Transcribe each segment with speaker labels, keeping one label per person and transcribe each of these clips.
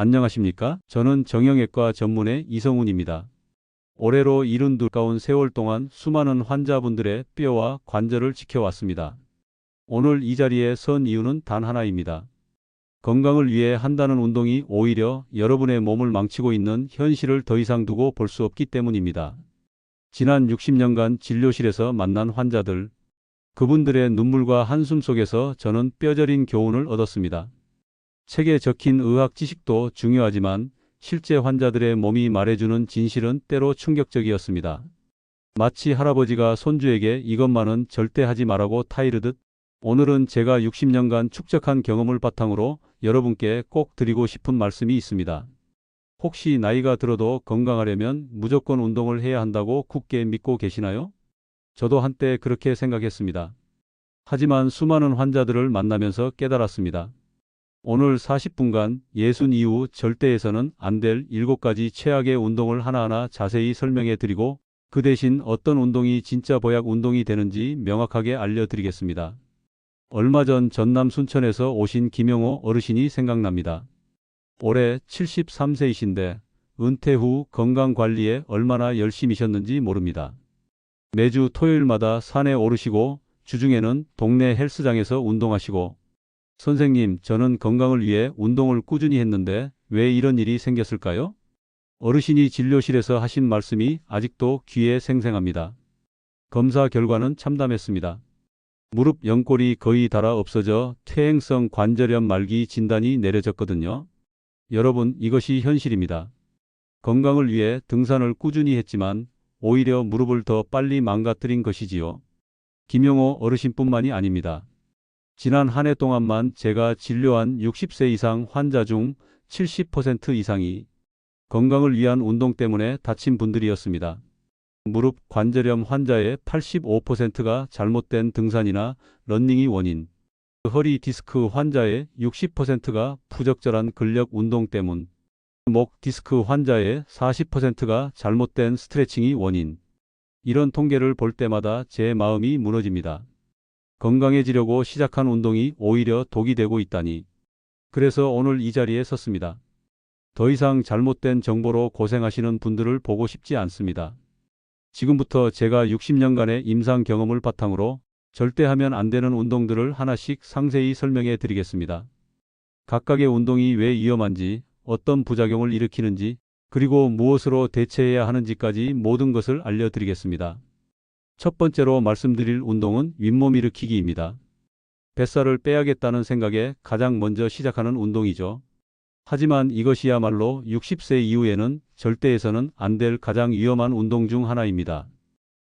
Speaker 1: 안녕하십니까? 저는 정형외과 전문의 이성훈입니다. 올해로 72 가까운 세월 동안 수많은 환자분들의 뼈와 관절을 지켜왔습니다. 오늘 이 자리에 선 이유는 단 하나입니다. 건강을 위해 한다는 운동이 오히려 여러분의 몸을 망치고 있는 현실을 더 이상 두고 볼 수 없기 때문입니다. 지난 60년간 진료실에서 만난 환자들, 그분들의 눈물과 한숨 속에서 저는 뼈저린 교훈을 얻었습니다. 책에 적힌 의학 지식도 중요하지만 실제 환자들의 몸이 말해주는 진실은 때로 충격적이었습니다. 마치 할아버지가 손주에게 이것만은 절대 하지 말라고 타이르듯 오늘은 제가 60년간 축적한 경험을 바탕으로 여러분께 꼭 드리고 싶은 말씀이 있습니다. 혹시 나이가 들어도 건강하려면 무조건 운동을 해야 한다고 굳게 믿고 계시나요? 저도 한때 그렇게 생각했습니다. 하지만 수많은 환자들을 만나면서 깨달았습니다. 오늘 40분간 예순 이후 절대에서는 안 될 7가지 최악의 운동을 하나하나 자세히 설명해 드리고 그 대신 어떤 운동이 진짜 보약 운동이 되는지 명확하게 알려드리겠습니다. 얼마 전 전남 순천에서 오신 김영호 어르신이 생각납니다. 올해 73세이신데 은퇴 후 건강관리에 얼마나 열심히셨는지 모릅니다. 매주 토요일마다 산에 오르시고 주중에는 동네 헬스장에서 운동하시고 선생님, 저는 건강을 위해 운동을 꾸준히 했는데 왜 이런 일이 생겼을까요? 어르신이 진료실에서 하신 말씀이 아직도 귀에 생생합니다. 검사 결과는 참담했습니다. 무릎 연골이 거의 닳아 없어져 퇴행성 관절염 말기 진단이 내려졌거든요. 여러분, 이것이 현실입니다. 건강을 위해 등산을 꾸준히 했지만 오히려 무릎을 더 빨리 망가뜨린 것이지요. 김용호 어르신뿐만이 아닙니다. 지난 한 해 동안만 제가 진료한 60세 이상 환자 중 70% 이상이 건강을 위한 운동 때문에 다친 분들이었습니다. 무릎 관절염 환자의 85%가 잘못된 등산이나 러닝이 원인, 허리 디스크 환자의 60%가 부적절한 근력 운동 때문, 목 디스크 환자의 40%가 잘못된 스트레칭이 원인. 이런 통계를 볼 때마다 제 마음이 무너집니다. 건강해지려고 시작한 운동이 오히려 독이 되고 있다니. 그래서 오늘 이 자리에 섰습니다. 더 이상 잘못된 정보로 고생하시는 분들을 보고 싶지 않습니다. 지금부터 제가 60년간의 임상 경험을 바탕으로 절대 하면 안 되는 운동들을 하나씩 상세히 설명해 드리겠습니다. 각각의 운동이 왜 위험한지, 어떤 부작용을 일으키는지, 그리고 무엇으로 대체해야 하는지까지 모든 것을 알려드리겠습니다. 첫 번째로 말씀드릴 운동은 윗몸 일으키기입니다. 뱃살을 빼야겠다는 생각에 가장 먼저 시작하는 운동이죠. 하지만 이것이야말로 60세 이후에는 절대해서는 안 될 가장 위험한 운동 중 하나입니다.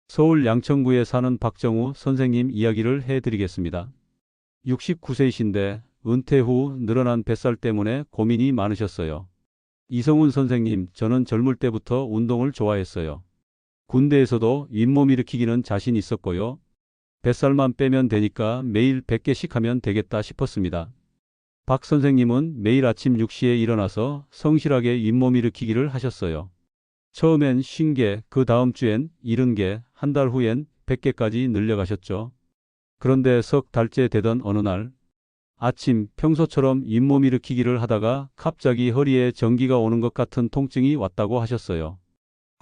Speaker 1: 서울 양천구에 사는 박정우 선생님 이야기를 해드리겠습니다. 69세이신데 은퇴 후 늘어난 뱃살 때문에 고민이 많으셨어요. 이성훈 선생님, 저는 젊을 때부터 운동을 좋아했어요. 군대에서도 윗몸 일으키기는 자신 있었고요. 뱃살만 빼면 되니까 매일 100개씩 하면 되겠다 싶었습니다. 박 선생님은 매일 아침 6시에 일어나서 성실하게 윗몸 일으키기를 하셨어요. 처음엔 50개, 그 다음 주엔 70개, 한 달 후엔 100개까지 늘려가셨죠. 그런데 석 달째 되던 어느 날 아침 평소처럼 윗몸 일으키기를 하다가 갑자기 허리에 전기가 오는 것 같은 통증이 왔다고 하셨어요.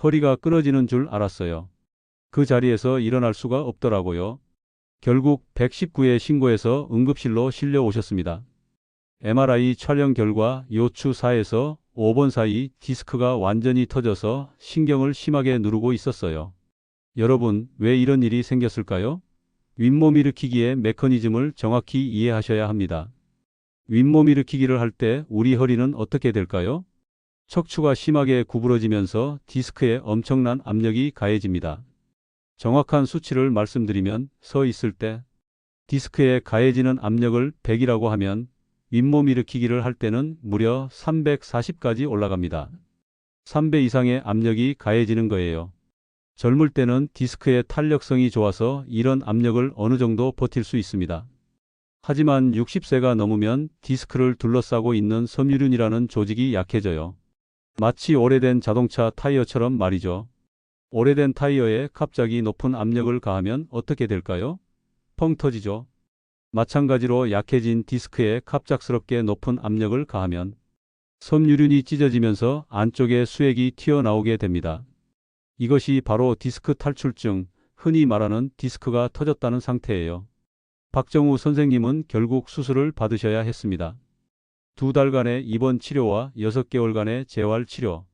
Speaker 1: 허리가 끊어지는 줄 알았어요. 그 자리에서 일어날 수가 없더라고요. 결국 119에 신고해서 응급실로 실려 오셨습니다. MRI 촬영 결과 요추 4에서 5번 사이 디스크가 완전히 터져서 신경을 심하게 누르고 있었어요. 여러분, 왜 이런 일이 생겼을까요? 윗몸 일으키기의 메커니즘을 정확히 이해하셔야 합니다. 윗몸 일으키기를 할 때 우리 허리는 어떻게 될까요? 척추가 심하게 구부러지면서 디스크에 엄청난 압력이 가해집니다. 정확한 수치를 말씀드리면 서 있을 때 디스크에 가해지는 압력을 100이라고 하면 윗몸 일으키기를 할 때는 무려 340까지 올라갑니다. 3배 이상의 압력이 가해지는 거예요. 젊을 때는 디스크의 탄력성이 좋아서 이런 압력을 어느 정도 버틸 수 있습니다. 하지만 60세가 넘으면 디스크를 둘러싸고 있는 섬유륜이라는 조직이 약해져요. 마치 오래된 자동차 타이어처럼 말이죠. 오래된 타이어에 갑자기 높은 압력을 가하면 어떻게 될까요? 펑 터지죠. 마찬가지로 약해진 디스크에 갑작스럽게 높은 압력을 가하면 섬유륜이 찢어지면서 안쪽에 수액이 튀어나오게 됩니다. 이것이 바로 디스크 탈출증, 흔히 말하는 디스크가 터졌다는 상태예요. 박정우 선생님은 결국 수술을 받으셔야 했습니다. 2달간의 입원 치료와 6개월간의 재활 치료.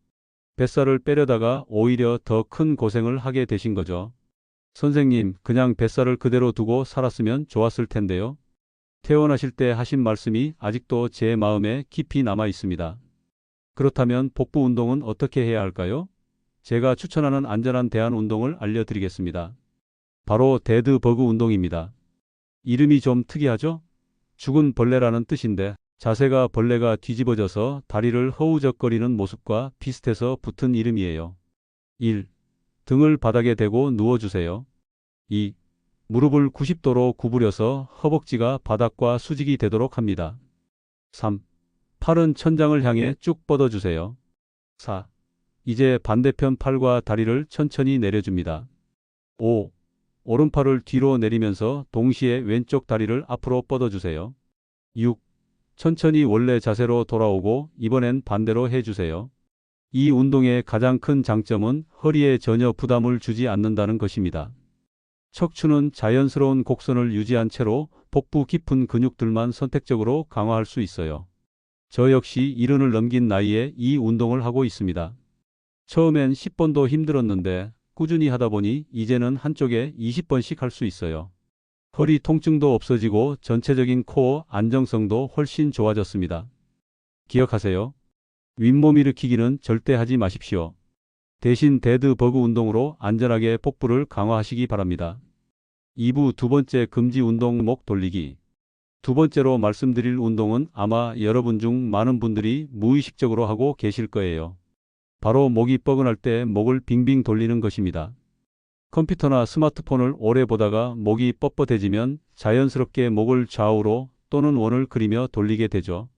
Speaker 1: 뱃살을 빼려다가 오히려 더 큰 고생을 하게 되신 거죠. 선생님, 그냥 뱃살을 그대로 두고 살았으면 좋았을 텐데요. 퇴원하실 때 하신 말씀이 아직도 제 마음에 깊이 남아 있습니다. 그렇다면 복부 운동은 어떻게 해야 할까요? 제가 추천하는 안전한 대안 운동을 알려드리겠습니다. 바로 데드버그 운동입니다. 이름이 좀 특이하죠? 죽은 벌레라는 뜻인데 자세가 벌레가 뒤집어져서 다리를 허우적거리는 모습과 비슷해서 붙은 이름이에요. 1. 등을 바닥에 대고 누워주세요. 2. 무릎을 90도로 구부려서 허벅지가 바닥과 수직이 되도록 합니다. 3. 팔은 천장을 향해 쭉 뻗어주세요. 4. 이제 반대편 팔과 다리를 천천히 내려줍니다. 5. 오른팔을 뒤로 내리면서 동시에 왼쪽 다리를 앞으로 뻗어주세요. 6. 천천히 원래 자세로 돌아오고 이번엔 반대로 해주세요. 이 운동의 가장 큰 장점은 허리에 전혀 부담을 주지 않는다는 것입니다. 척추는 자연스러운 곡선을 유지한 채로 복부 깊은 근육들만 선택적으로 강화할 수 있어요. 저 역시 70을 넘긴 나이에 이 운동을 하고 있습니다. 처음엔 10번도 힘들었는데 꾸준히 하다 보니 이제는 한쪽에 20번씩 할 수 있어요. 허리 통증도 없어지고 전체적인 코어 안정성도 훨씬 좋아졌습니다. 기억하세요. 윗몸 일으키기는 절대 하지 마십시오. 대신 데드버그 운동으로 안전하게 복부를 강화하시기 바랍니다. 2부 두 번째 금지 운동 목 돌리기. 두 번째로 말씀드릴 운동은 아마 여러분 중 많은 분들이 무의식적으로 하고 계실 거예요. 바로 목이 뻐근할 때 목을 빙빙 돌리는 것입니다. 컴퓨터나 스마트폰을 오래 보다가 목이 뻣뻣해지면 자연스럽게 목을 좌우로 또는 원을 그리며 돌리게 되죠.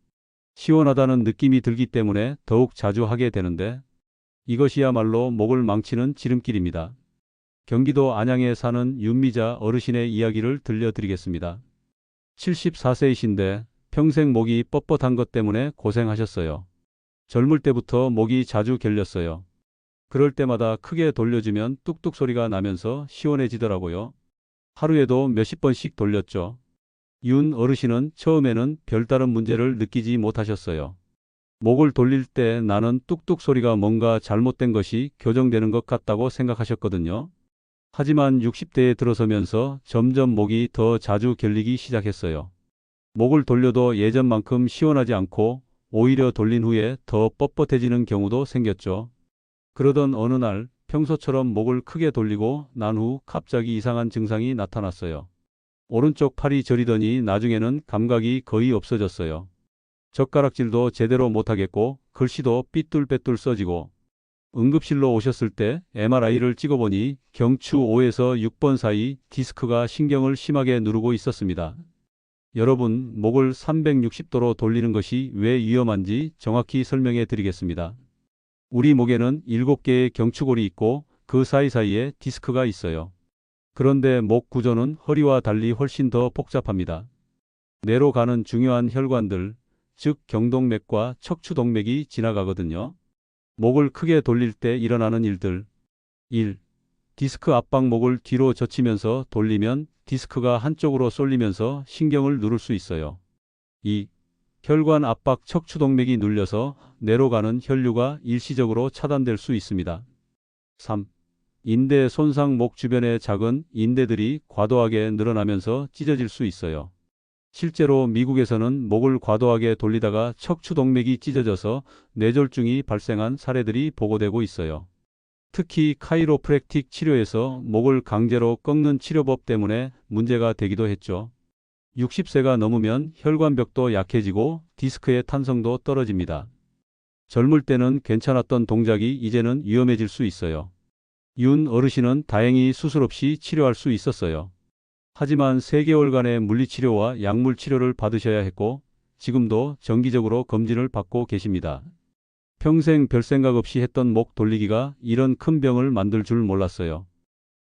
Speaker 1: 시원하다는 느낌이 들기 때문에 더욱 자주 하게 되는데 이것이야말로 목을 망치는 지름길입니다. 경기도 안양에 사는 윤미자 어르신의 이야기를 들려드리겠습니다. 74세이신데 평생 목이 뻣뻣한 것 때문에 고생하셨어요. 젊을 때부터 목이 자주 결렸어요. 그럴 때마다 크게 돌려주면 뚝뚝 소리가 나면서 시원해지더라고요. 하루에도 몇십 번씩 돌렸죠. 윤 어르신은 처음에는 별다른 문제를 느끼지 못하셨어요. 목을 돌릴 때 나는 뚝뚝 소리가 뭔가 잘못된 것이 교정되는 것 같다고 생각하셨거든요. 하지만 60대에 들어서면서 점점 목이 더 자주 결리기 시작했어요. 목을 돌려도 예전만큼 시원하지 않고 오히려 돌린 후에 더 뻣뻣해지는 경우도 생겼죠. 그러던 어느 날 평소처럼 목을 크게 돌리고 난 후 갑자기 이상한 증상이 나타났어요. 오른쪽 팔이 저리더니 나중에는 감각이 거의 없어졌어요. 젓가락질도 제대로 못하겠고 글씨도 삐뚤빼뚤 써지고 응급실로 오셨을 때 MRI를 찍어보니 경추 5에서 6번 사이 디스크가 신경을 심하게 누르고 있었습니다. 여러분, 목을 360도로 돌리는 것이 왜 위험한지 정확히 설명해 드리겠습니다. 우리 목에는 7개의 경추골이 있고 그 사이사이에 디스크가 있어요. 그런데 목 구조는 허리와 달리 훨씬 더 복잡합니다. 뇌로 가는 중요한 혈관들, 즉 경동맥과 척추동맥이 지나가거든요. 목을 크게 돌릴 때 일어나는 일들. 1. 디스크 압박. 목을 뒤로 젖히면서 돌리면 디스크가 한쪽으로 쏠리면서 신경을 누를 수 있어요. 2. 혈관 압박. 척추동맥이 눌려서 뇌로 가는 혈류가 일시적으로 차단될 수 있습니다. 3. 인대 손상. 목 주변의 작은 인대들이 과도하게 늘어나면서 찢어질 수 있어요. 실제로 미국에서는 목을 과도하게 돌리다가 척추동맥이 찢어져서 뇌졸중이 발생한 사례들이 보고되고 있어요. 특히 카이로프랙틱 치료에서 목을 강제로 꺾는 치료법 때문에 문제가 되기도 했죠. 60세가 넘으면 혈관벽도 약해지고 디스크의 탄성도 떨어집니다. 젊을 때는 괜찮았던 동작이 이제는 위험해질 수 있어요. 윤 어르신은 다행히 수술 없이 치료할 수 있었어요. 하지만 3개월간의 물리치료와 약물치료를 받으셔야 했고 지금도 정기적으로 검진을 받고 계십니다. 평생 별 생각 없이 했던 목 돌리기가 이런 큰 병을 만들 줄 몰랐어요.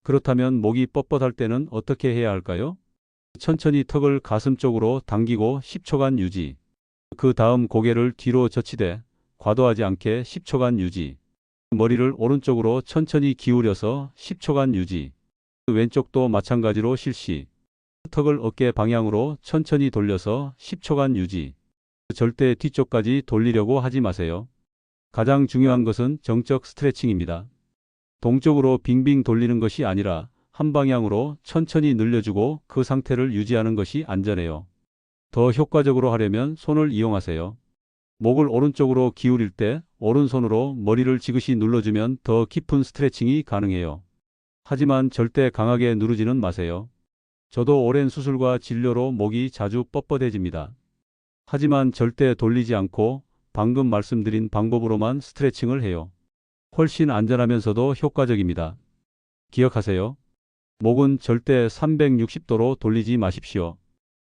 Speaker 1: 그렇다면 목이 뻣뻣할 때는 어떻게 해야 할까요? 천천히 턱을 가슴 쪽으로 당기고 10초간 유지. 그 다음 고개를 뒤로 젖히되 과도하지 않게 10초간 유지. 머리를 오른쪽으로 천천히 기울여서 10초간 유지. 왼쪽도 마찬가지로 실시. 턱을 어깨 방향으로 천천히 돌려서 10초간 유지. 절대 뒤쪽까지 돌리려고 하지 마세요. 가장 중요한 것은 정적 스트레칭입니다. 동쪽으로 빙빙 돌리는 것이 아니라 한 방향으로 천천히 늘려주고 그 상태를 유지하는 것이 안전해요. 더 효과적으로 하려면 손을 이용하세요. 목을 오른쪽으로 기울일 때 오른손으로 머리를 지그시 눌러주면 더 깊은 스트레칭이 가능해요. 하지만 절대 강하게 누르지는 마세요. 저도 오랜 수술과 진료로 목이 자주 뻣뻣해집니다. 하지만 절대 돌리지 않고 방금 말씀드린 방법으로만 스트레칭을 해요. 훨씬 안전하면서도 효과적입니다. 기억하세요. 목은 절대 360도로 돌리지 마십시오.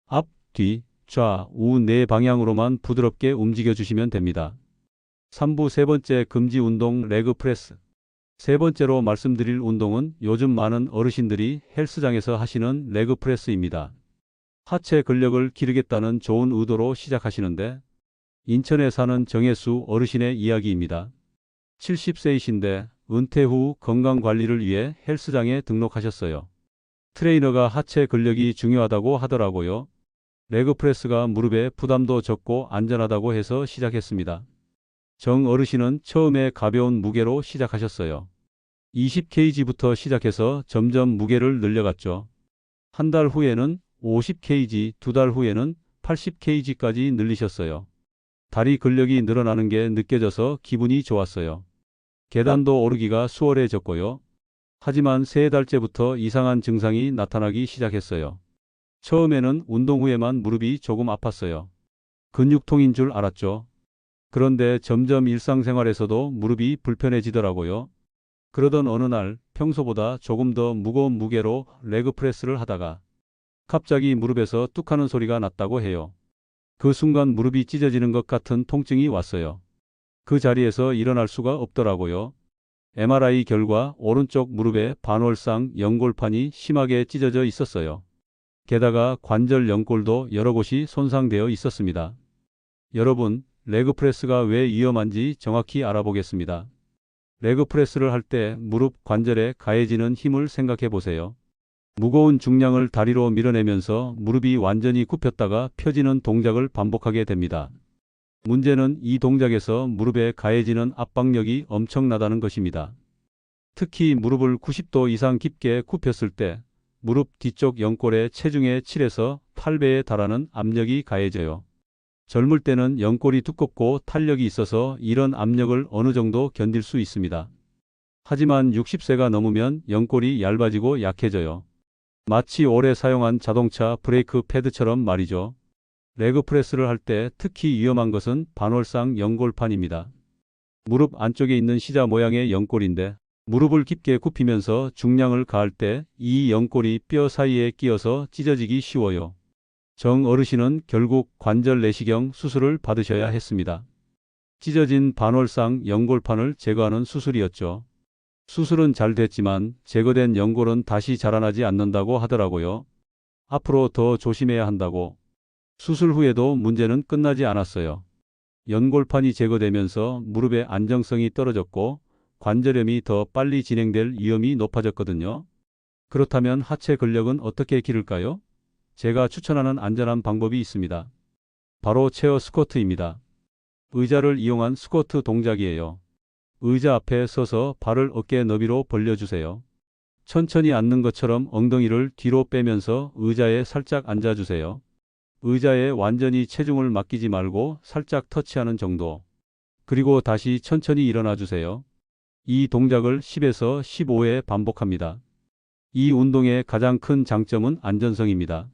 Speaker 1: 앞, 뒤, 좌, 우 네 방향으로만 부드럽게 움직여 주시면 됩니다. 3부 세 번째 금지 운동 레그 프레스. 세 번째로 말씀드릴 운동은 요즘 많은 어르신들이 헬스장에서 하시는 레그 프레스입니다. 하체 근력을 기르겠다는 좋은 의도로 시작하시는데 인천에 사는 정혜수 어르신의 이야기입니다. 70세이신데 은퇴 후 건강관리를 위해 헬스장에 등록하셨어요. 트레이너가 하체 근력이 중요하다고 하더라고요. 레그 프레스가 무릎에 부담도 적고 안전하다고 해서 시작했습니다. 정 어르신은 처음에 가벼운 무게로 시작하셨어요. 20kg부터 시작해서 점점 무게를 늘려갔죠. 한 달 후에는 50kg, 두 달 후에는 80kg까지 늘리셨어요. 다리 근력이 늘어나는 게 느껴져서 기분이 좋았어요. 계단도 오르기가 수월해졌고요. 하지만 세 달째부터 이상한 증상이 나타나기 시작했어요. 처음에는 운동 후에만 무릎이 조금 아팠어요. 근육통인 줄 알았죠. 그런데 점점 일상생활에서도 무릎이 불편해지더라고요. 그러던 어느 날 평소보다 조금 더 무거운 무게로 레그 프레스를 하다가 갑자기 무릎에서 뚝 하는 소리가 났다고 해요. 그 순간 무릎이 찢어지는 것 같은 통증이 왔어요. 그 자리에서 일어날 수가 없더라고요. MRI 결과 오른쪽 무릎에 반월상 연골판이 심하게 찢어져 있었어요. 게다가 관절 연골도 여러 곳이 손상되어 있었습니다. 여러분, 레그 프레스가 왜 위험한지 정확히 알아보겠습니다. 레그 프레스를 할 때 무릎 관절에 가해지는 힘을 생각해 보세요. 무거운 중량을 다리로 밀어내면서 무릎이 완전히 굽혔다가 펴지는 동작을 반복하게 됩니다. 문제는 이 동작에서 무릎에 가해지는 압박력이 엄청나다는 것입니다. 특히 무릎을 90도 이상 깊게 굽혔을 때 무릎 뒤쪽 연골의 체중의 7에서 8배에 달하는 압력이 가해져요. 젊을 때는 연골이 두껍고 탄력이 있어서 이런 압력을 어느 정도 견딜 수 있습니다. 하지만 60세가 넘으면 연골이 얇아지고 약해져요. 마치 오래 사용한 자동차 브레이크 패드처럼 말이죠. 레그 프레스를 할 때 특히 위험한 것은 반월상 연골판입니다. 무릎 안쪽에 있는 시자 모양의 연골인데 무릎을 깊게 굽히면서 중량을 가할 때 이 연골이 뼈 사이에 끼어서 찢어지기 쉬워요. 정 어르신은 결국 관절 내시경 수술을 받으셔야 했습니다. 찢어진 반월상 연골판을 제거하는 수술이었죠. 수술은 잘 됐지만 제거된 연골은 다시 자라나지 않는다고 하더라고요. 앞으로 더 조심해야 한다고. 수술 후에도 문제는 끝나지 않았어요. 연골판이 제거되면서 무릎의 안정성이 떨어졌고 관절염이 더 빨리 진행될 위험이 높아졌거든요. 그렇다면 하체 근력은 어떻게 기를까요? 제가 추천하는 안전한 방법이 있습니다. 바로 체어 스쿼트입니다. 의자를 이용한 스쿼트 동작이에요. 의자 앞에 서서 발을 어깨 너비로 벌려주세요. 천천히 앉는 것처럼 엉덩이를 뒤로 빼면서 의자에 살짝 앉아주세요. 의자에 완전히 체중을 맡기지 말고 살짝 터치하는 정도. 그리고 다시 천천히 일어나 주세요. 이 동작을 10에서 15회 반복합니다. 이 운동의 가장 큰 장점은 안전성입니다.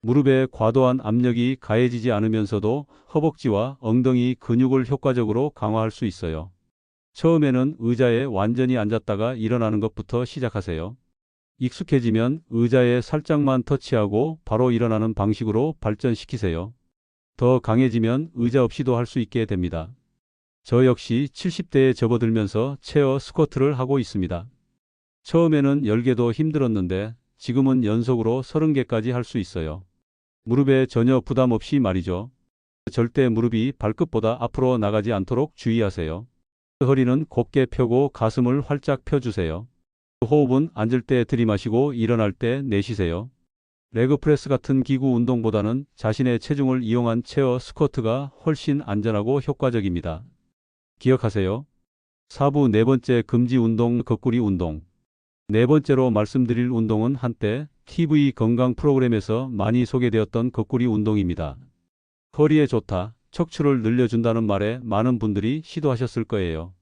Speaker 1: 무릎에 과도한 압력이 가해지지 않으면서도 허벅지와 엉덩이 근육을 효과적으로 강화할 수 있어요. 처음에는 의자에 완전히 앉았다가 일어나는 것부터 시작하세요. 익숙해지면 의자에 살짝만 터치하고 바로 일어나는 방식으로 발전시키세요. 더 강해지면 의자 없이도 할 수 있게 됩니다. 저 역시 70대에 접어들면서 체어 스쿼트를 하고 있습니다. 처음에는 10개도 힘들었는데 지금은 연속으로 30개까지 할 수 있어요. 무릎에 전혀 부담 없이 말이죠. 절대 무릎이 발끝보다 앞으로 나가지 않도록 주의하세요. 허리는 곧게 펴고 가슴을 활짝 펴주세요. 호흡은 앉을 때 들이마시고 일어날 때 내쉬세요. 레그프레스 같은 기구 운동보다는 자신의 체중을 이용한 체어 스쿼트가 훨씬 안전하고 효과적입니다. 기억하세요. 4부 네 번째 금지 운동 거꾸리 운동. 네 번째로 말씀드릴 운동은 한때 TV 건강 프로그램에서 많이 소개되었던 거꾸리 운동입니다. 허리에 좋다, 척추를 늘려준다는 말에 많은 분들이 시도하셨을 거예요.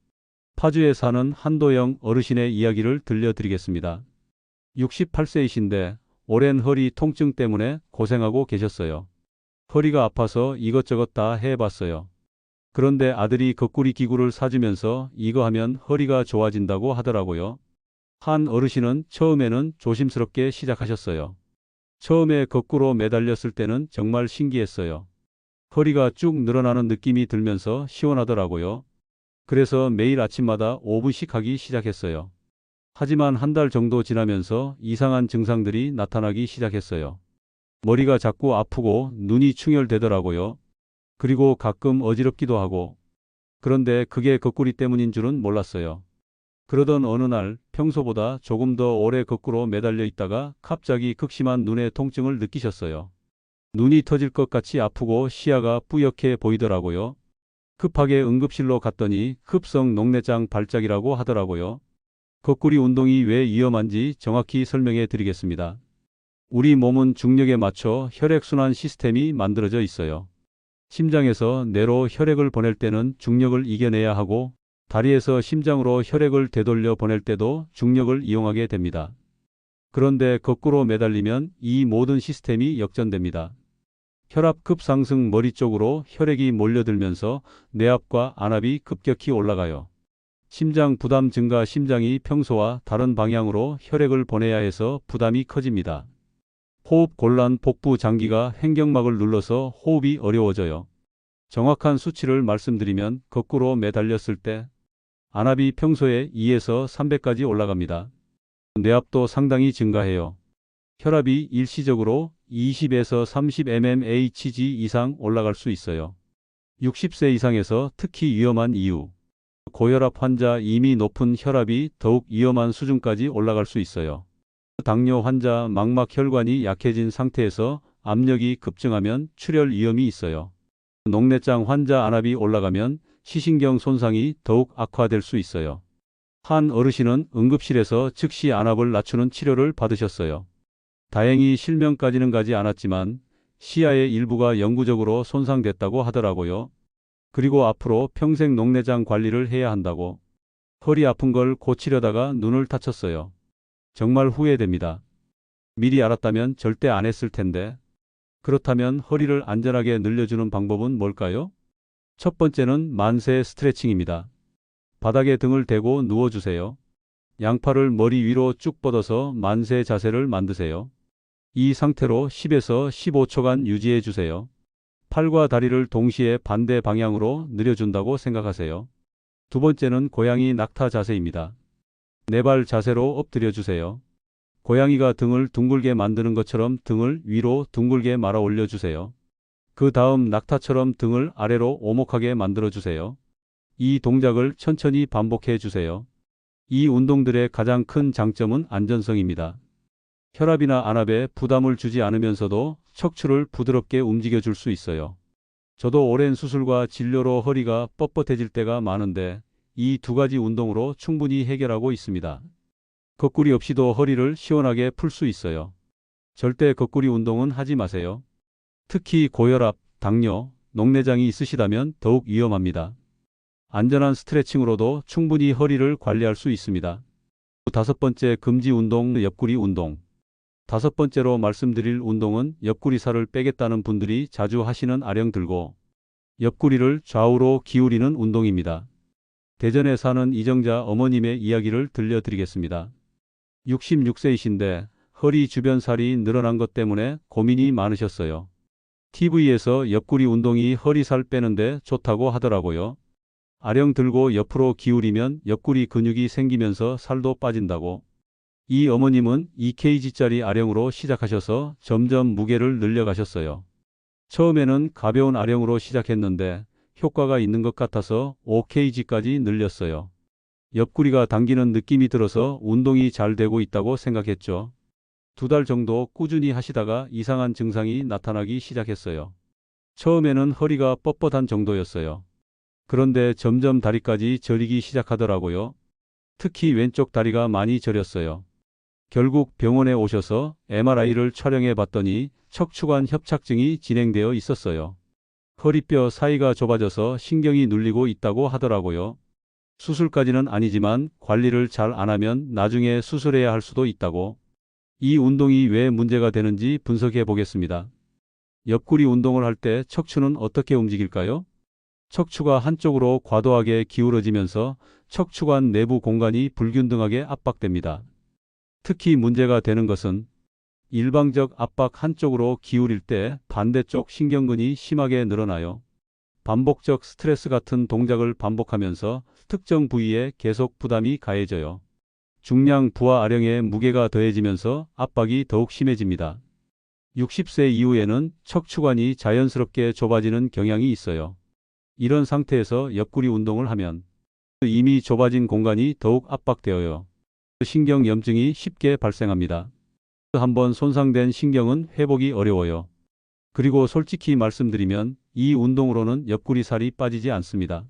Speaker 1: 파주에 사는 한도영 어르신의 이야기를 들려드리겠습니다. 68세이신데 오랜 허리 통증 때문에 고생하고 계셨어요. 허리가 아파서 이것저것 다 해봤어요. 그런데 아들이 거꾸리 기구를 사주면서 이거 하면 허리가 좋아진다고 하더라고요. 한 어르신은 처음에는 조심스럽게 시작하셨어요. 처음에 거꾸로 매달렸을 때는 정말 신기했어요. 허리가 쭉 늘어나는 느낌이 들면서 시원하더라고요. 그래서 매일 아침마다 5분씩 하기 시작했어요. 하지만 한 달 정도 지나면서 이상한 증상들이 나타나기 시작했어요. 머리가 자꾸 아프고 눈이 충혈되더라고요. 그리고 가끔 어지럽기도 하고. 그런데 그게 거꾸리 때문인 줄은 몰랐어요. 그러던 어느 날 평소보다 조금 더 오래 거꾸로 매달려 있다가 갑자기 극심한 눈의 통증을 느끼셨어요. 눈이 터질 것 같이 아프고 시야가 뿌옇게 보이더라고요. 급하게 응급실로 갔더니 급성 녹내장 발작이라고 하더라고요. 거꾸리 운동이 왜 위험한지 정확히 설명해 드리겠습니다. 우리 몸은 중력에 맞춰 혈액순환 시스템이 만들어져 있어요. 심장에서 뇌로 혈액을 보낼 때는 중력을 이겨내야 하고 다리에서 심장으로 혈액을 되돌려 보낼 때도 중력을 이용하게 됩니다. 그런데 거꾸로 매달리면 이 모든 시스템이 역전됩니다. 혈압 급상승 머리 쪽으로 혈액이 몰려들면서 뇌압과 안압이 급격히 올라가요. 심장 부담 증가 심장이 평소와 다른 방향으로 혈액을 보내야 해서 부담이 커집니다. 호흡 곤란 복부 장기가 횡격막을 눌러서 호흡이 어려워져요. 정확한 수치를 말씀드리면 거꾸로 매달렸을 때 안압이 평소에 2에서 300까지 올라갑니다. 뇌압도 상당히 증가해요. 혈압이 일시적으로 20에서 30 mmHg 이상 올라갈 수 있어요. 60세 이상에서 특히 위험한 이유. 고혈압 환자 이미 높은 혈압이 더욱 위험한 수준까지 올라갈 수 있어요. 당뇨 환자 망막 혈관이 약해진 상태에서 압력이 급증하면 출혈 위험이 있어요. 녹내장 환자 안압이 올라가면 시신경 손상이 더욱 악화될 수 있어요. 한 어르신은 응급실에서 즉시 안압을 낮추는 치료를 받으셨어요. 다행히 실명까지는 가지 않았지만 시야의 일부가 영구적으로 손상됐다고 하더라고요. 그리고 앞으로 평생 녹내장 관리를 해야 한다고. 허리 아픈 걸 고치려다가 눈을 다쳤어요. 정말 후회됩니다. 미리 알았다면 절대 안 했을 텐데. 그렇다면 허리를 안전하게 늘려주는 방법은 뭘까요? 첫 번째는 만세 스트레칭입니다. 바닥에 등을 대고 누워주세요. 양팔을 머리 위로 쭉 뻗어서 만세 자세를 만드세요. 이 상태로 10에서 15초간 유지해 주세요. 팔과 다리를 동시에 반대 방향으로 늘려준다고 생각하세요. 두 번째는 고양이 낙타 자세입니다. 네 발 자세로 엎드려 주세요. 고양이가 등을 둥글게 만드는 것처럼 등을 위로 둥글게 말아 올려주세요. 그 다음 낙타처럼 등을 아래로 오목하게 만들어 주세요. 이 동작을 천천히 반복해 주세요. 이 운동들의 가장 큰 장점은 안전성입니다. 혈압이나 안압에 부담을 주지 않으면서도 척추를 부드럽게 움직여 줄 수 있어요. 저도 오랜 수술과 진료로 허리가 뻣뻣해질 때가 많은데 이 두 가지 운동으로 충분히 해결하고 있습니다. 거꾸리 없이도 허리를 시원하게 풀 수 있어요. 절대 거꾸리 운동은 하지 마세요. 특히 고혈압, 당뇨, 녹내장이 있으시다면 더욱 위험합니다. 안전한 스트레칭으로도 충분히 허리를 관리할 수 있습니다. 다섯 번째 금지 운동 옆구리 운동. 다섯 번째로 말씀드릴 운동은 옆구리 살을 빼겠다는 분들이 자주 하시는 아령 들고 옆구리를 좌우로 기울이는 운동입니다. 대전에 사는 이정자 어머님의 이야기를 들려드리겠습니다. 66세이신데 허리 주변 살이 늘어난 것 때문에 고민이 많으셨어요. TV에서 옆구리 운동이 허리 살 빼는데 좋다고 하더라고요. 아령 들고 옆으로 기울이면 옆구리 근육이 생기면서 살도 빠진다고. 이 어머님은 2kg짜리 아령으로 시작하셔서 점점 무게를 늘려가셨어요. 처음에는 가벼운 아령으로 시작했는데 효과가 있는 것 같아서 5kg까지 늘렸어요. 옆구리가 당기는 느낌이 들어서 운동이 잘 되고 있다고 생각했죠. 2달 정도 꾸준히 하시다가 이상한 증상이 나타나기 시작했어요. 처음에는 허리가 뻣뻣한 정도였어요. 그런데 점점 다리까지 저리기 시작하더라고요. 특히 왼쪽 다리가 많이 저렸어요. 결국 병원에 오셔서 MRI를 촬영해 봤더니 척추관 협착증이 진행되어 있었어요. 허리뼈 사이가 좁아져서 신경이 눌리고 있다고 하더라고요. 수술까지는 아니지만 관리를 잘 안 하면 나중에 수술해야 할 수도 있다고. 이 운동이 왜 문제가 되는지 분석해 보겠습니다. 옆구리 운동을 할 때 척추는 어떻게 움직일까요? 척추가 한쪽으로 과도하게 기울어지면서 척추관 내부 공간이 불균등하게 압박됩니다. 특히 문제가 되는 것은 일방적 압박 한쪽으로 기울일 때 반대쪽 신경근이 심하게 늘어나요. 반복적 스트레스 같은 동작을 반복하면서 특정 부위에 계속 부담이 가해져요. 중량 부하 아령에 무게가 더해지면서 압박이 더욱 심해집니다. 60세 이후에는 척추관이 자연스럽게 좁아지는 경향이 있어요. 이런 상태에서 옆구리 운동을 하면 이미 좁아진 공간이 더욱 압박되어요. 신경염증이 쉽게 발생합니다. 한번 손상된 신경은 회복이 어려워요. 그리고 솔직히 말씀드리면 이 운동으로는 옆구리 살이 빠지지 않습니다.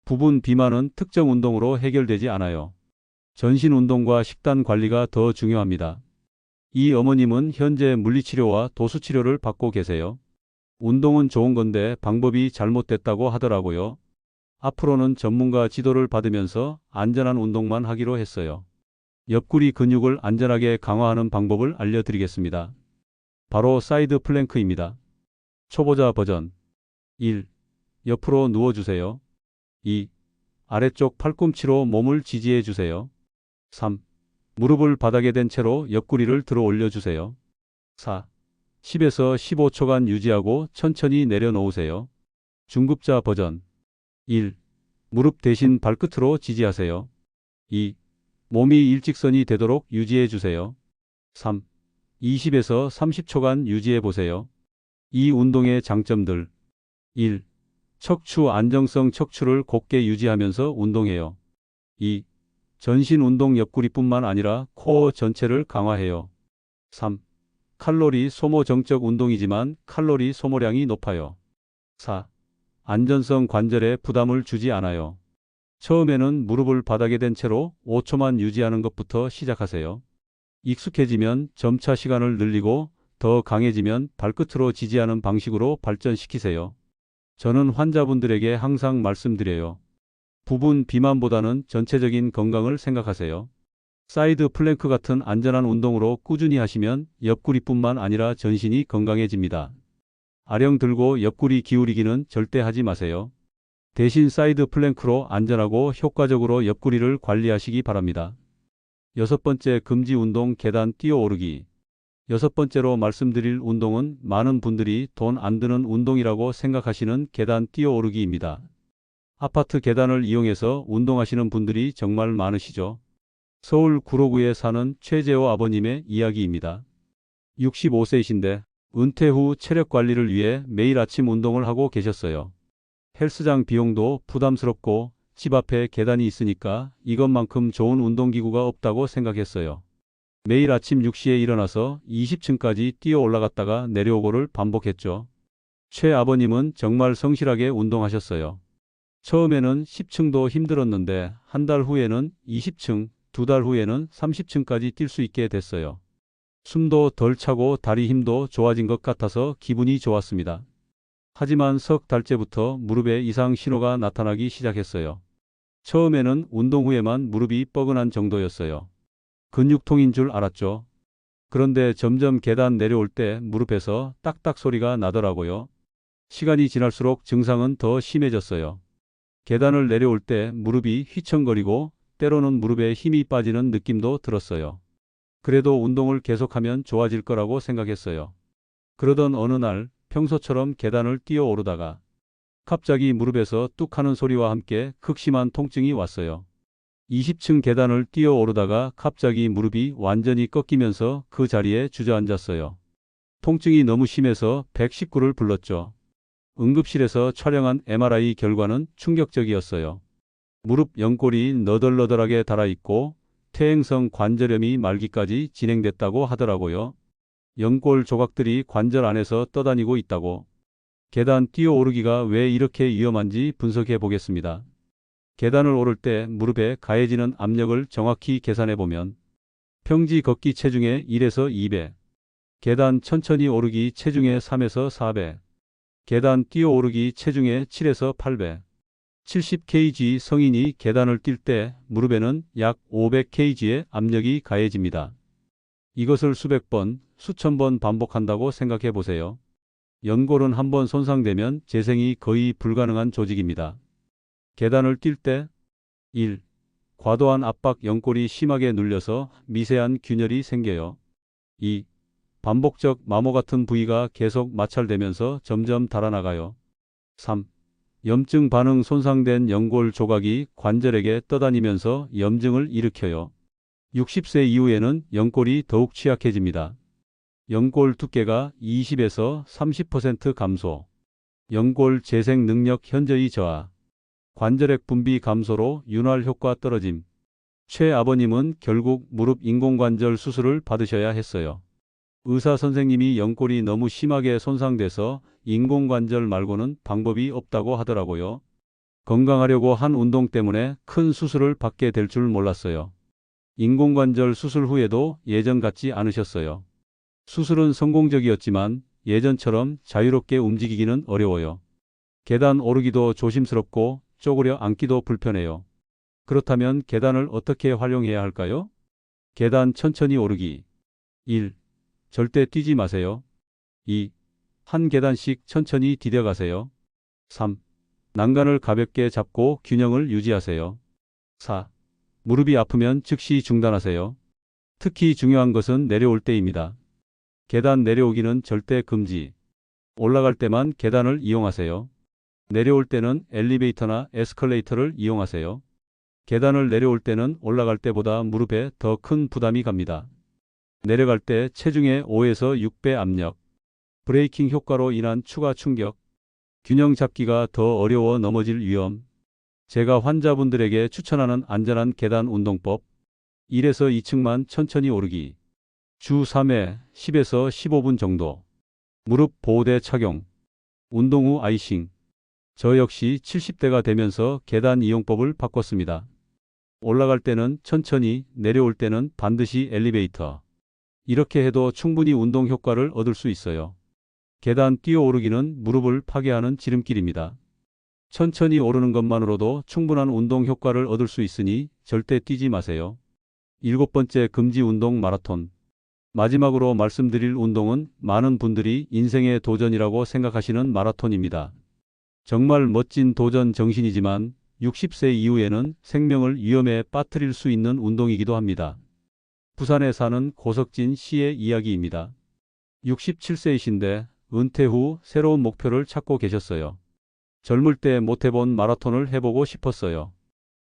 Speaker 1: 부분 비만은 특정 운동으로 해결되지 않아요. 전신 운동과 식단 관리가 더 중요합니다. 이 어머님은 현재 물리치료와 도수치료를 받고 계세요. 운동은 좋은 건데 방법이 잘못됐다고 하더라고요. 앞으로는 전문가 지도를 받으면서 안전한 운동만 하기로 했어요. 옆구리 근육을 안전하게 강화하는 방법을 알려드리겠습니다. 바로 사이드 플랭크입니다. 초보자 버전 1. 옆으로 누워주세요. 2. 아래쪽 팔꿈치로 몸을 지지해 주세요. 3. 무릎을 바닥에 댄 채로 옆구리를 들어 올려주세요. 4. 10에서 15초간 유지하고 천천히 내려놓으세요. 중급자 버전 1. 무릎 대신 발끝으로 지지하세요. 2. 몸이 일직선이 되도록 유지해 주세요. 3. 20에서 30초간 유지해 보세요. 이 운동의 장점들 1. 척추 안정성 척추를 곧게 유지하면서 운동해요. 2. 전신 운동 옆구리뿐만 아니라 코어 전체를 강화해요. 3. 칼로리 소모 정적 운동이지만 칼로리 소모량이 높아요. 4. 안전성 관절에 부담을 주지 않아요. 처음에는 무릎을 바닥에 댄 채로 5초만 유지하는 것부터 시작하세요. 익숙해지면 점차 시간을 늘리고 더 강해지면 발끝으로 지지하는 방식으로 발전시키세요. 저는 환자분들에게 항상 말씀드려요. 부분 비만보다는 전체적인 건강을 생각하세요. 사이드 플랭크 같은 안전한 운동으로 꾸준히 하시면 옆구리뿐만 아니라 전신이 건강해집니다. 아령 들고 옆구리 기울이기는 절대 하지 마세요. 대신 사이드 플랭크로 안전하고 효과적으로 옆구리를 관리하시기 바랍니다. 6번째 금지 운동 계단 뛰어오르기. 6번째로 말씀드릴 운동은 많은 분들이 돈 안 드는 운동이라고 생각하시는 계단 뛰어오르기입니다. 아파트 계단을 이용해서 운동하시는 분들이 정말 많으시죠. 서울 구로구에 사는 최재호 아버님의 이야기입니다. 65세이신데 은퇴 후 체력 관리를 위해 매일 아침 운동을 하고 계셨어요. 헬스장 비용도 부담스럽고 집 앞에 계단이 있으니까 이것만큼 좋은 운동기구가 없다고 생각했어요. 매일 아침 6시에 일어나서 20층까지 뛰어 올라갔다가 내려오고를 반복했죠. 최 아버님은 정말 성실하게 운동하셨어요. 처음에는 10층도 힘들었는데 한 달 후에는 20층, 2달 후에는 30층까지 뛸 수 있게 됐어요. 숨도 덜 차고 다리 힘도 좋아진 것 같아서 기분이 좋았습니다. 하지만 석 달째부터 무릎에 이상 신호가 나타나기 시작했어요. 처음에는 운동 후에만 무릎이 뻐근한 정도였어요. 근육통인 줄 알았죠. 그런데 점점 계단 내려올 때 무릎에서 딱딱 소리가 나더라고요. 시간이 지날수록 증상은 더 심해졌어요. 계단을 내려올 때 무릎이 휘청거리고 때로는 무릎에 힘이 빠지는 느낌도 들었어요. 그래도 운동을 계속하면 좋아질 거라고 생각했어요. 그러던 어느 날 평소처럼 계단을 뛰어 오르다가 갑자기 무릎에서 뚝 하는 소리와 함께 극심한 통증이 왔어요. 20층 계단을 뛰어 오르다가 갑자기 무릎이 완전히 꺾이면서 그 자리에 주저앉았어요. 통증이 너무 심해서 119를 불렀죠. 응급실에서 촬영한 MRI 결과는 충격적이었어요. 무릎 연골이 너덜너덜하게 닳아있고 퇴행성 관절염이 말기까지 진행됐다고 하더라고요. 연골 조각들이 관절 안에서 떠다니고 있다고. 계단 뛰어오르기가 왜 이렇게 위험한지 분석해 보겠습니다. 계단을 오를 때 무릎에 가해지는 압력을 정확히 계산해 보면 평지 걷기 체중의 1에서 2배, 계단 천천히 오르기 체중의 3에서 4배, 계단 뛰어오르기 체중의 7에서 8배, 70kg 성인이 계단을 뛸 때 무릎에는 약 500kg의 압력이 가해집니다. 이것을 수백 번, 수천 번 반복한다고 생각해 보세요. 연골은 한번 손상되면 재생이 거의 불가능한 조직입니다. 계단을 뛸 때 1. 과도한 압박 연골이 심하게 눌려서 미세한 균열이 생겨요. 2. 반복적 마모 같은 부위가 계속 마찰되면서 점점 달아나가요. 3. 염증 반응 손상된 연골 조각이 관절에게 떠다니면서 염증을 일으켜요. 60세 이후에는 연골이 더욱 취약해집니다. 연골 두께가 20에서 30% 감소, 연골 재생 능력 현저히 저하, 관절액 분비 감소로 윤활 효과 떨어짐. 최아버님은 결국 무릎 인공관절 수술을 받으셔야 했어요. 의사 선생님이 연골이 너무 심하게 손상돼서 인공관절 말고는 방법이 없다고 하더라고요. 건강하려고 한 운동 때문에 큰 수술을 받게 될 줄 몰랐어요. 인공관절 수술 후에도 예전 같지 않으셨어요. 수술은 성공적이었지만 예전처럼 자유롭게 움직이기는 어려워요. 계단 오르기도 조심스럽고 쪼그려 앉기도 불편해요. 그렇다면 계단을 어떻게 활용해야 할까요? 계단 천천히 오르기. 1. 절대 뛰지 마세요. 2. 한 계단씩 천천히 디뎌가세요. 3. 난간을 가볍게 잡고 균형을 유지하세요. 4. 무릎이 아프면 즉시 중단하세요. 특히 중요한 것은 내려올 때입니다. 계단 내려오기는 절대 금지. 올라갈 때만 계단을 이용하세요. 내려올 때는 엘리베이터나 에스컬레이터를 이용하세요. 계단을 내려올 때는 올라갈 때보다 무릎에 더 큰 부담이 갑니다. 내려갈 때 체중의 5에서 6배 압력, 브레이킹 효과로 인한 추가 충격, 균형 잡기가 더 어려워 넘어질 위험. 제가 환자분들에게 추천하는 안전한 계단 운동법. 1에서 2층만 천천히 오르기. 주 3회 10에서 15분 정도. 무릎 보호대 착용. 운동 후 아이싱. 저 역시 70대가 되면서 계단 이용법을 바꿨습니다. 올라갈 때는 천천히, 내려올 때는 반드시 엘리베이터. 이렇게 해도 충분히 운동 효과를 얻을 수 있어요. 계단 뛰어오르기는 무릎을 파괴하는 지름길입니다. 천천히 오르는 것만으로도 충분한 운동 효과를 얻을 수 있으니 절대 뛰지 마세요. 7번째 금지 운동 마라톤. 마지막으로 말씀드릴 운동은 많은 분들이 인생의 도전이라고 생각하시는 마라톤입니다. 정말 멋진 도전 정신이지만 60세 이후에는 생명을 위험에 빠뜨릴 수 있는 운동이기도 합니다. 부산에 사는 고석진 씨의 이야기입니다. 67세이신데 은퇴 후 새로운 목표를 찾고 계셨어요. 젊을 때 못해본 마라톤을 해보고 싶었어요.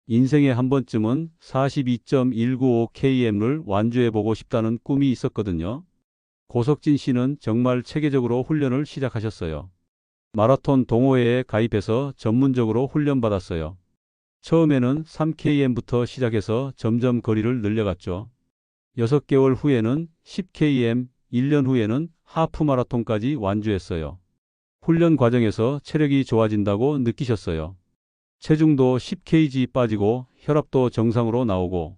Speaker 1: 인생에 한 번쯤은 42.195km를 완주해보고 싶다는 꿈이 있었거든요. 고석진 씨는 정말 체계적으로 훈련을 시작하셨어요. 마라톤 동호회에 가입해서 전문적으로 훈련받았어요. 처음에는 3km부터 시작해서 점점 거리를 늘려갔죠. 6개월 후에는 10km, 1년 후에는 하프 마라톤까지 완주했어요. 훈련 과정에서 체력이 좋아진다고 느끼셨어요. 체중도 10kg 빠지고 혈압도 정상으로 나오고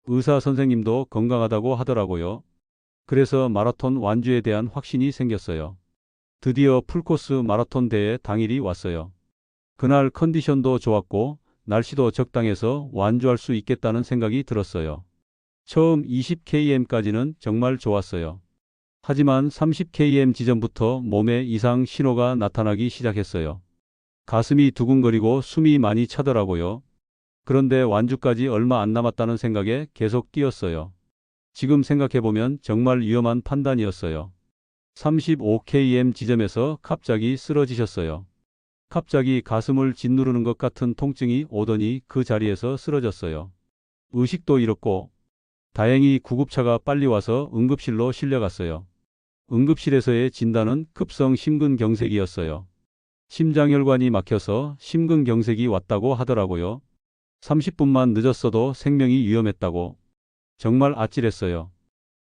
Speaker 1: 의사 선생님도 건강하다고 하더라고요. 그래서 마라톤 완주에 대한 확신이 생겼어요. 드디어 풀코스 마라톤 대회 당일이 왔어요. 그날 컨디션도 좋았고 날씨도 적당해서 완주할 수 있겠다는 생각이 들었어요. 처음 20km까지는 정말 좋았어요. 하지만 30km 지점부터 몸에 이상 신호가 나타나기 시작했어요. 가슴이 두근거리고 숨이 많이 차더라고요. 그런데 완주까지 얼마 안 남았다는 생각에 계속 뛰었어요. 지금 생각해보면 정말 위험한 판단이었어요. 35km 지점에서 갑자기 쓰러지셨어요. 갑자기 가슴을 짓누르는 것 같은 통증이 오더니 그 자리에서 쓰러졌어요. 의식도 잃었고 다행히 구급차가 빨리 와서 응급실로 실려갔어요. 응급실에서의 진단은 급성 심근경색이었어요. 심장혈관이 막혀서 심근경색이 왔다고 하더라고요. 30분만 늦었어도 생명이 위험했다고. 정말 아찔했어요.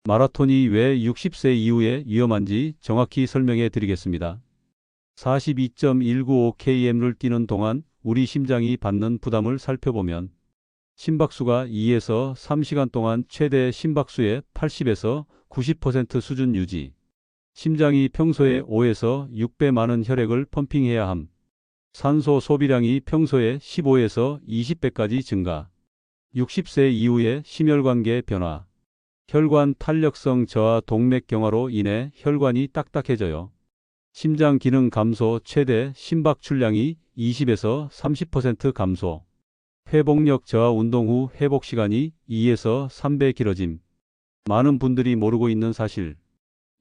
Speaker 1: 마라톤이 왜 60세 이후에 위험한지 정확히 설명해 드리겠습니다. 42.195km를 뛰는 동안 우리 심장이 받는 부담을 살펴보면 심박수가 2에서 3시간 동안 최대 심박수의 80에서 90% 수준 유지. 심장이 평소에 5에서 6배 많은 혈액을 펌핑해야 함. 산소 소비량이 평소에 15에서 20배까지 증가. 60세 이후의 심혈관계 변화. 혈관 탄력성 저하 동맥경화로 인해 혈관이 딱딱해져요. 심장 기능 감소 최대 심박 출량이 20에서 30% 감소. 회복력 저하 운동 후 회복 시간이 2에서 3배 길어짐. 많은 분들이 모르고 있는 사실.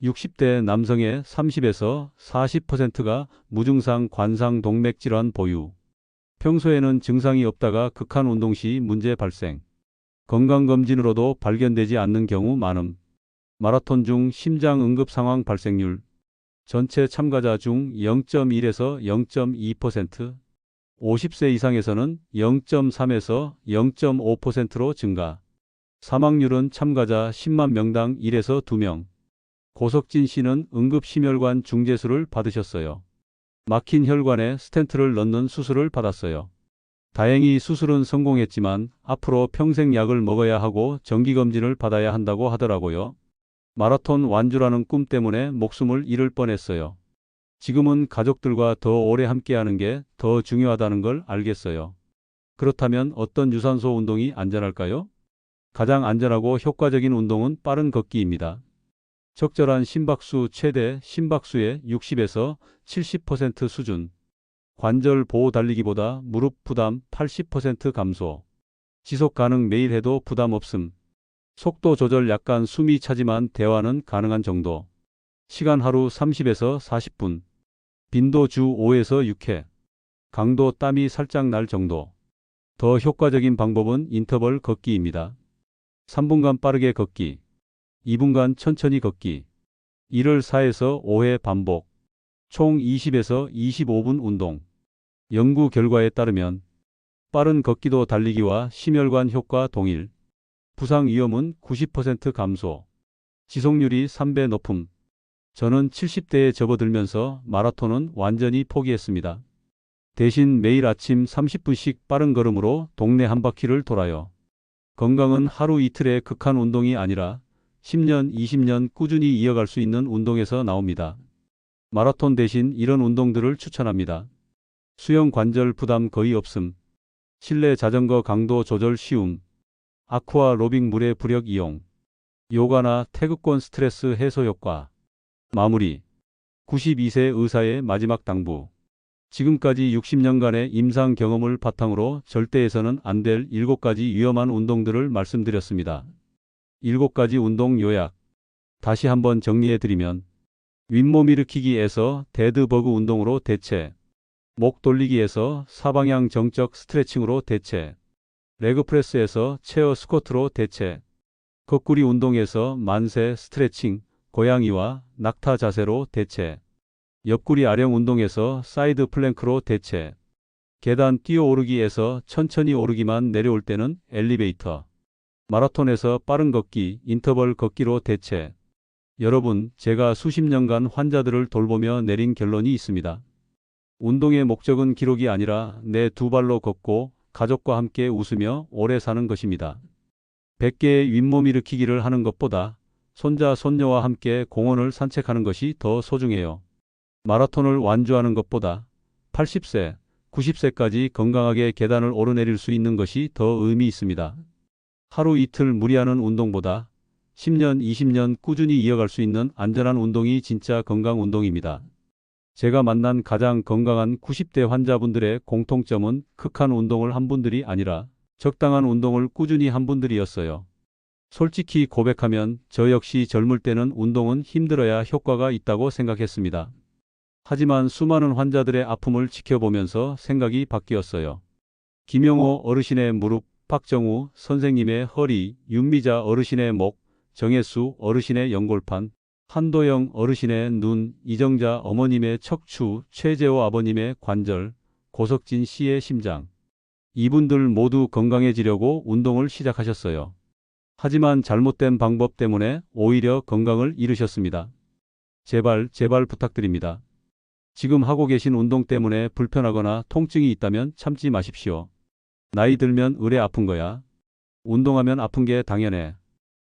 Speaker 1: 60대 남성의 30에서 40%가 무증상 관상 동맥 질환 보유. 평소에는 증상이 없다가 극한 운동 시 문제 발생. 건강검진으로도 발견되지 않는 경우 많음. 마라톤 중 심장 응급 상황 발생률. 전체 참가자 중 0.1에서 0.2%, 50세 이상에서는 0.3에서 0.5%로 증가. 사망률은 참가자 10만 명당 1에서 2명. 고석진 씨는 응급심혈관 중재술을 받으셨어요. 막힌 혈관에 스텐트를 넣는 수술을 받았어요. 다행히 수술은 성공했지만 앞으로 평생 약을 먹어야 하고 정기검진을 받아야 한다고 하더라고요. 마라톤 완주라는 꿈 때문에 목숨을 잃을 뻔했어요. 지금은 가족들과 더 오래 함께하는 게 더 중요하다는 걸 알겠어요. 그렇다면 어떤 유산소 운동이 안전할까요? 가장 안전하고 효과적인 운동은 빠른 걷기입니다. 적절한 심박수 최대 심박수의 60에서 70% 수준. 관절 보호 달리기보다 무릎 부담 80% 감소. 지속 가능 매일 해도 부담 없음. 속도 조절 약간 숨이 차지만 대화는 가능한 정도. 시간 하루 30에서 40분. 빈도 주 5에서 6회. 강도 땀이 살짝 날 정도. 더 효과적인 방법은 인터벌 걷기입니다. 3분간 빠르게 걷기. 2분간 천천히 걷기. 이를 4에서 5회 반복. 총 20에서 25분 운동. 연구 결과에 따르면 빠른 걷기도 달리기와 심혈관 효과 동일. 부상 위험은 90% 감소. 지속률이 3배 높음. 저는 70대에 접어들면서 마라톤은 완전히 포기했습니다. 대신 매일 아침 30분씩 빠른 걸음으로 동네 한 바퀴를 돌아요. 건강은 하루 이틀의 극한 운동이 아니라 10년, 20년 꾸준히 이어갈 수 있는 운동에서 나옵니다. 마라톤 대신 이런 운동들을 추천합니다. 수영 관절 부담 거의 없음. 실내 자전거 강도 조절 쉬움. 아쿠아 로빙 물의 부력 이용. 요가나 태극권 스트레스 해소 효과. 마무리. 92세 의사의 마지막 당부. 지금까지 60년간의 임상 경험을 바탕으로 절대 해서는 안 될 7가지 위험한 운동들을 말씀드렸습니다. 7가지 운동 요약. 다시 한번 정리해드리면 윗몸 일으키기에서 데드버그 운동으로 대체. 목 돌리기에서 사방향 정적 스트레칭으로 대체. 레그프레스에서 체어 스쿼트로 대체. 거꾸리 운동에서 만세 스트레칭, 고양이와 낙타 자세로 대체. 옆구리 아령 운동에서 사이드 플랭크로 대체. 계단 뛰어오르기에서 천천히 오르기만 내려올 때는 엘리베이터. 마라톤에서 빠른 걷기, 인터벌 걷기로 대체. 여러분, 제가 수십 년간 환자들을 돌보며 내린 결론이 있습니다. 운동의 목적은 기록이 아니라 내 두 발로 걷고 가족과 함께 웃으며 오래 사는 것입니다. 100개의 윗몸 일으키기를 하는 것보다 손자, 손녀와 함께 공원을 산책하는 것이 더 소중해요. 마라톤을 완주하는 것보다 80세, 90세까지 건강하게 계단을 오르내릴 수 있는 것이 더 의미 있습니다. 하루 이틀 무리하는 운동보다 10년, 20년 꾸준히 이어갈 수 있는 안전한 운동이 진짜 건강 운동입니다. 제가 만난 가장 건강한 90대 환자분들의 공통점은 극한 운동을 한 분들이 아니라 적당한 운동을 꾸준히 한 분들이었어요. 솔직히 고백하면 저 역시 젊을 때는 운동은 힘들어야 효과가 있다고 생각했습니다. 하지만 수많은 환자들의 아픔을 지켜보면서 생각이 바뀌었어요. 김영호 어르신의 무릎, 박정우 선생님의 허리, 윤미자 어르신의 목, 정혜수 어르신의 연골판, 한도영 어르신의 눈, 이정자 어머님의 척추, 최재호 아버님의 관절, 고석진 씨의 심장. 이분들 모두 건강해지려고 운동을 시작하셨어요. 하지만 잘못된 방법 때문에 오히려 건강을 잃으셨습니다. 제발, 제발 부탁드립니다. 지금 하고 계신 운동 때문에 불편하거나 통증이 있다면 참지 마십시오. 나이 들면 의뢰 아픈 거야. 운동하면 아픈 게 당연해.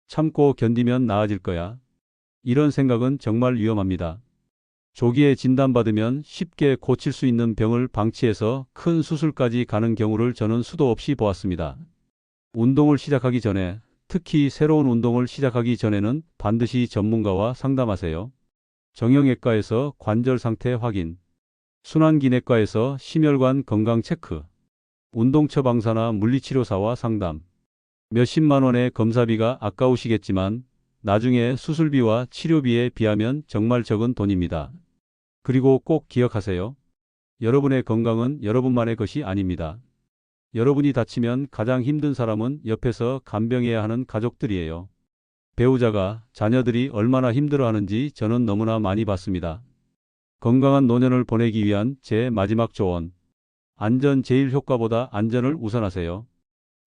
Speaker 1: 참고 견디면 나아질 거야. 이런 생각은 정말 위험합니다. 조기에 진단받으면 쉽게 고칠 수 있는 병을 방치해서 큰 수술까지 가는 경우를 저는 수도 없이 보았습니다. 운동을 시작하기 전에, 특히 새로운 운동을 시작하기 전에는 반드시 전문가와 상담하세요. 정형외과에서 관절 상태 확인, 순환기내과에서 심혈관 건강 체크, 운동 처방사나 물리치료사와 상담. 몇십만 원의 검사비가 아까우시겠지만 나중에 수술비와 치료비에 비하면 정말 적은 돈입니다. 그리고 꼭 기억하세요. 여러분의 건강은 여러분만의 것이 아닙니다. 여러분이 다치면 가장 힘든 사람은 옆에서 간병해야 하는 가족들이에요. 배우자가, 자녀들이 얼마나 힘들어하는지 저는 너무나 많이 봤습니다. 건강한 노년을 보내기 위한 제 마지막 조언. 안전 제일 효과보다 안전을 우선하세요.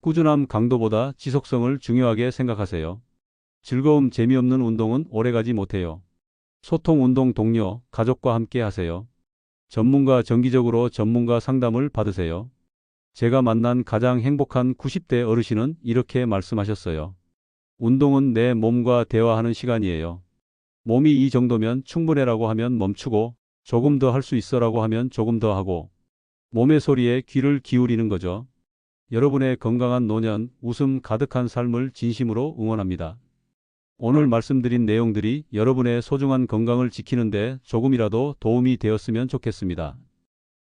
Speaker 1: 꾸준함 강도보다 지속성을 중요하게 생각하세요. 즐거움 재미없는 운동은 오래가지 못해요. 소통 운동 동료, 가족과 함께 하세요. 정기적으로 전문가 상담을 받으세요. 제가 만난 가장 행복한 90대 어르신은 이렇게 말씀하셨어요. 운동은 내 몸과 대화하는 시간이에요. 몸이 이 정도면 충분해라고 하면 멈추고 조금 더 할 수 있어라고 하면 조금 더 하고 몸의 소리에 귀를 기울이는 거죠. 여러분의 건강한 노년, 웃음 가득한 삶을 진심으로 응원합니다. 오늘 말씀드린 내용들이 여러분의 소중한 건강을 지키는데 조금이라도 도움이 되었으면 좋겠습니다.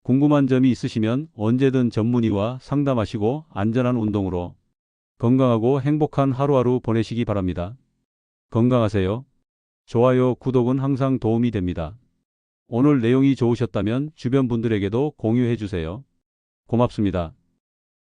Speaker 1: 궁금한 점이 있으시면 언제든 전문의와 상담하시고 안전한 운동으로 건강하고 행복한 하루하루 보내시기 바랍니다. 건강하세요. 좋아요, 구독은 항상 도움이 됩니다. 오늘 내용이 좋으셨다면 주변 분들에게도 공유해 주세요. 고맙습니다.